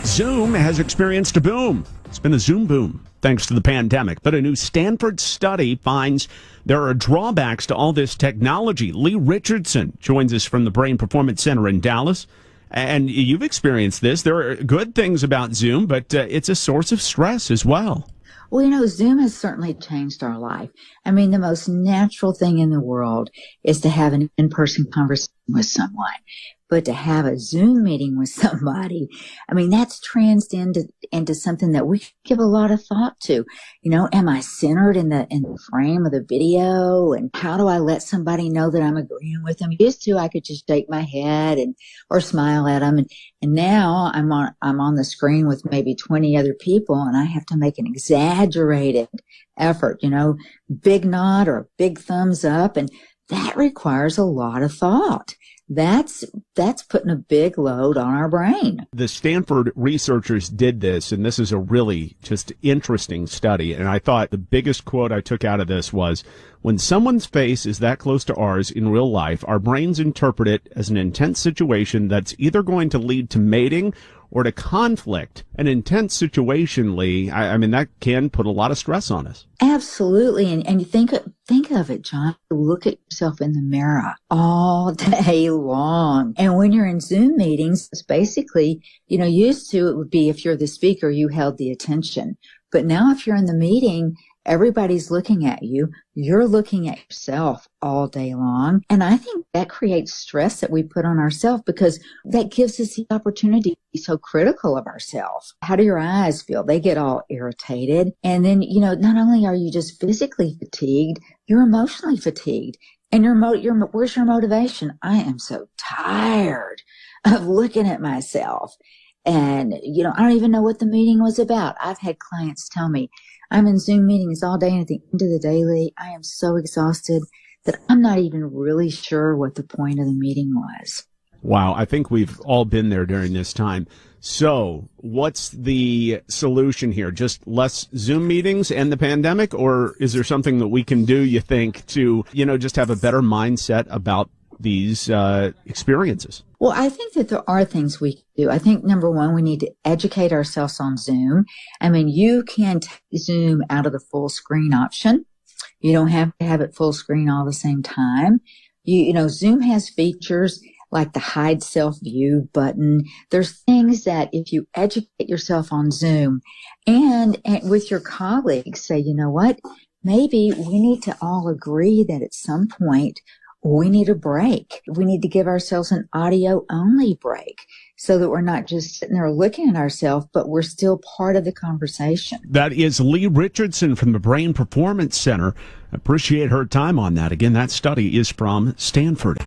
Zoom has experienced a boom. It's been a Zoom boom thanks to the pandemic. But a new Stanford study finds there are drawbacks to all this technology. Leigh Richardson joins us from the Brain Performance Center in Dallas. And you've experienced this. There are good things about Zoom, but it's a source of stress as well. Well, Zoom has certainly changed our life. I mean, the most natural thing in the world is to have an in-person conversation with someone. But to have a Zoom meeting with somebody, I mean, that's transcended into something that we give a lot of thought to. Am I centered in the frame of the video? And how do I let somebody know that I'm agreeing with them? Used to, I could just shake my head or smile at them. And now I'm on the screen with maybe 20 other people, and I have to make an exaggerated effort, big nod or big thumbs up. And that requires a lot of thought. That's putting a big load on our brain. The Stanford researchers did this, and this is a really just interesting study. And I thought the biggest quote I took out of this was, when someone's face is that close to ours in real life, our brains interpret it as an intense situation that's either going to lead to mating or to conflict. An intense situation, Leigh, I mean, that can put a lot of stress on us. Absolutely. And you think of it, John. Look at yourself in the mirror all day long. And when you're in Zoom meetings, it's basically, used to it would be if you're the speaker, you held the attention. But now if you're in the meeting, everybody's looking at you. You're looking at yourself all day long. And I think that creates stress that we put on ourselves because that gives us the opportunity to be so critical of ourselves. How do your eyes feel? They get all irritated. And then, not only are you just physically fatigued, you're emotionally fatigued. And where's your motivation? I am so tired of looking at myself. And, I don't even know what the meeting was about. I've had clients tell me, I'm in Zoom meetings all day, and at the end of the day, Leigh, I am so exhausted that I'm not even really sure what the point of the meeting was. Wow, I think we've all been there during this time. So what's the solution here? Just less Zoom meetings and the pandemic? Or is there something that we can do, you think, to, just have a better mindset about these experiences? Well, I think that there are things we can do. I think, number one, we need to educate ourselves on Zoom. I mean, you can take Zoom out of the full screen option. You don't have to have it full screen all the same time. Zoom has features like the hide self-view button. There's things that if you educate yourself on Zoom and with your colleagues, say, you know what, maybe we need to all agree that at some point we need a break. We need to give ourselves an audio-only break so that we're not just sitting there looking at ourselves, but we're still part of the conversation. That is Leigh Richardson from the Brain Performance Center. Appreciate her time on that. Again, that study is from Stanford.